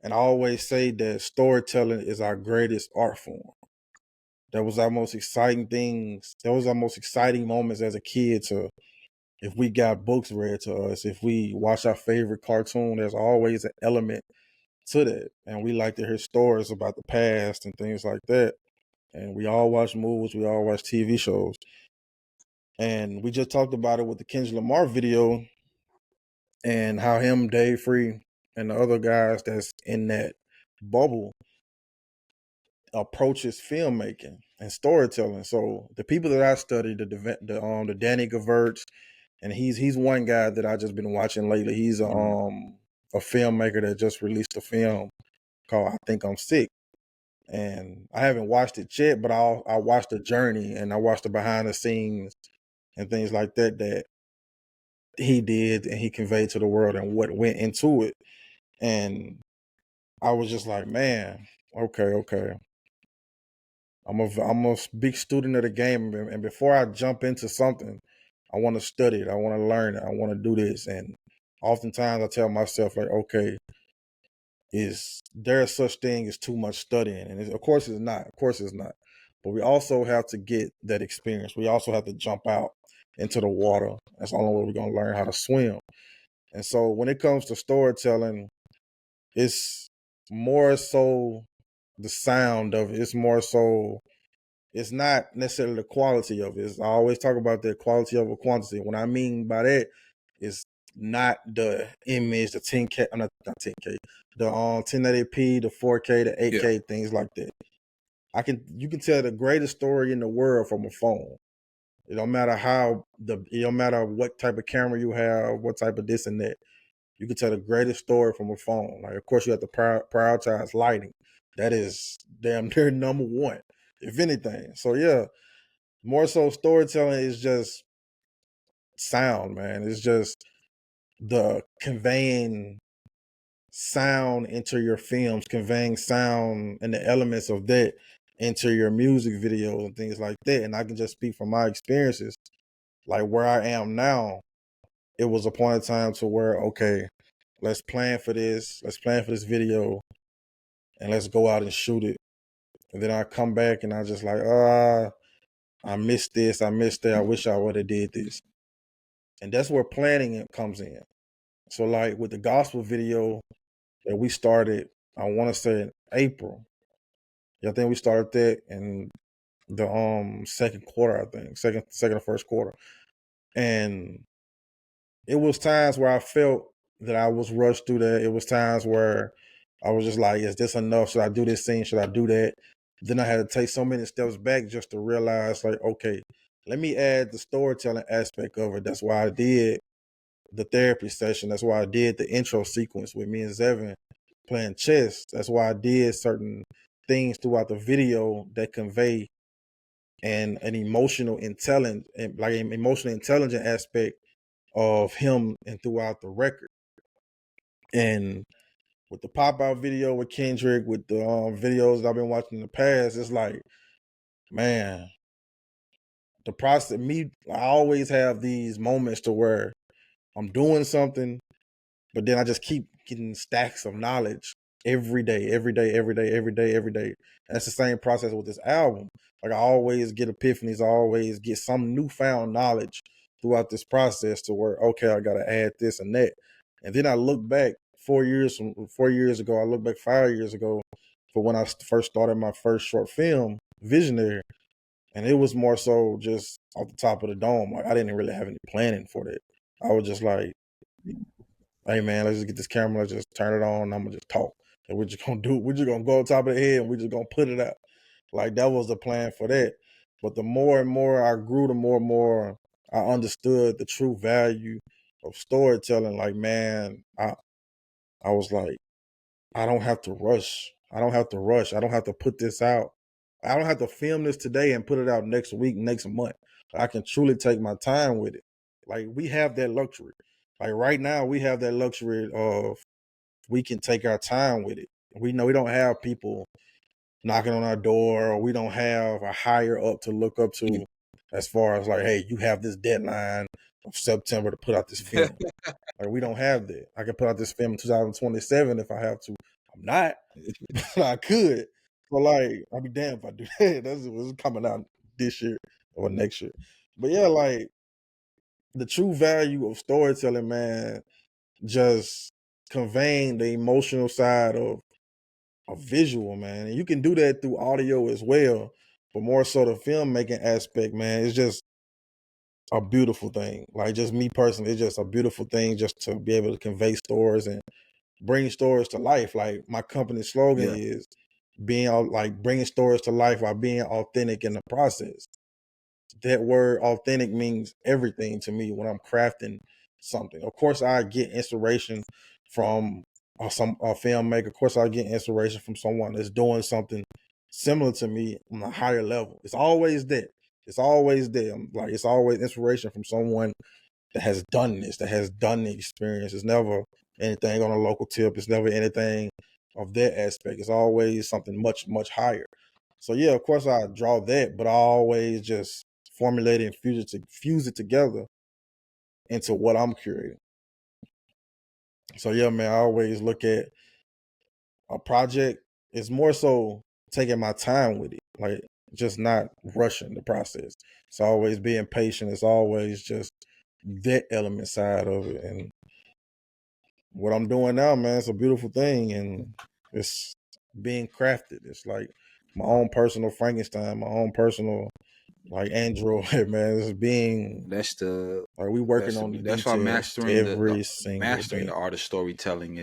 And I always say that storytelling is our greatest art form. That was our most exciting things. That was our most exciting moments as a kid to if we got books read to us, if we watch our favorite cartoon, there's always an element to that. And we like to hear stories about the past and things like that. And we all watch movies, we all watch TV shows. And we just talked about it with the Kendrick Lamar video and how him, Dave Free, and the other guys that's in that bubble approaches filmmaking and storytelling. So the people that I studied, the Danny Gaverts, and he's one guy that I just been watching lately. He's a filmmaker that just released a film called I Think I'm Sick. And I haven't watched it yet, but I watched the journey and I watched the behind the scenes and things like that that he did and he conveyed to the world and what went into it. And I was just like, man, okay. I'm a big student of the game, and before I jump into something, I want to study it. I want to learn it. I want to do this. And oftentimes I tell myself like, okay, is there a such thing as too much studying? And of course it's not. Of course it's not. But we also have to get that experience. We also have to jump out into the water. That's the only way we're gonna learn how to swim. And so when it comes to storytelling, it's more so the sound of it. It's more so it's not necessarily the quality of it. I always talk about the quality over quantity. What I mean by that is not the image, the 10K, not 10K, the 1080p, the 4K, the 8K, things like that. You can tell the greatest story in the world from a phone. It don't matter it don't matter what type of camera you have, what type of this and that. You can tell the greatest story from a phone. Like, of course, you have to prioritize lighting. That is damn near number one, if anything. So yeah, more so storytelling is just sound, man. It's just the conveying sound into your films, conveying sound and the elements of that into your music videos and things like that. And I can just speak from my experiences. Like where I am now, it was a point of time to where, okay, let's plan for this. Let's plan for this video and let's go out and shoot it. And then I come back and I just like, I missed this. I missed that. I wish I would have did this. And that's where planning comes in. So like with the gospel video that we started, I want to say in April. Yeah, I think we started that in the second quarter, I think. Second or first quarter. And it was times where I felt that I was rushed through that. It was times where I was just like, is this enough? Should I do this scene? Should I do that? Then I had to take so many steps back just to realize like, okay, let me add the storytelling aspect of it. That's why I did the therapy session. That's why I did the intro sequence with me and Zevin playing chess. That's why I did certain things throughout the video that convey an emotional intelligent and like an emotionally intelligent aspect of him and throughout the record. And with the pop out video with Kendrick, with the videos that I've been watching in the past, it's like, man, the process. I always have these moments to where I'm doing something, but then I just keep getting stacks of knowledge every day. That's the same process with this album. Like I always get epiphanies, I always get some newfound knowledge throughout this process to where, okay, I gotta add this and that. And then I look back 4 years ago, I look back 5 years ago for when I first started my first short film, Visionary. And it was more so just off the top of the dome. Like I didn't really have any planning for that. I was just like, hey man, let's just get this camera, let's just turn it on, and I'm gonna just talk. And we're just gonna go on top of the head and we're just gonna put it out. Like that was the plan for that. But the more and more I grew, the more and more I understood the true value of storytelling. Like, man, I was like, I don't have to rush. I don't have to rush. I don't have to put this out. I don't have to film this today and put it out next week, next month. I can truly take my time with it. Like we have that luxury. Like right now, we have that luxury of we can take our time with it. We know we don't have people knocking on our door, or we don't have a higher up to look up to as far as like, hey, you have this deadline of September to put out this film. Like we don't have that. I can put out this film in 2027 if I have to. I'm not, but I could. So like, I'll be damned if I do that. That's what's coming out this year or next year. But yeah, like the true value of storytelling, man, just conveying the emotional side of a visual, man. And you can do that through audio as well, but more so the filmmaking aspect, man. It's just a beautiful thing. Like just me personally, it's just a beautiful thing just to be able to convey stories and bring stories to life. Like my company slogan is being like bringing stories to life while being authentic in the process. That word authentic means everything to me when I'm crafting something. Of course, I get inspiration from a filmmaker. Of course, I get inspiration from someone that's doing something similar to me on a higher level. It's always that. It's always there. Like it's always inspiration from someone that has done this, that has done the experience. It's never anything on a local tip. It's never anything of that aspect. It's always something much, much higher. So yeah, of course I draw that, but I always just formulate it and fuse it together into what I'm creating. So yeah, man, I always look at a project. It's more so taking my time with it, like just not rushing the process. It's always being patient. It's always just that element side of it. And what I'm doing now, man, it's a beautiful thing, and it's being crafted. It's like my own personal Frankenstein, my own personal like android, man. It's being That's like we working on the that's why details mastering every single mastering day. the art of storytelling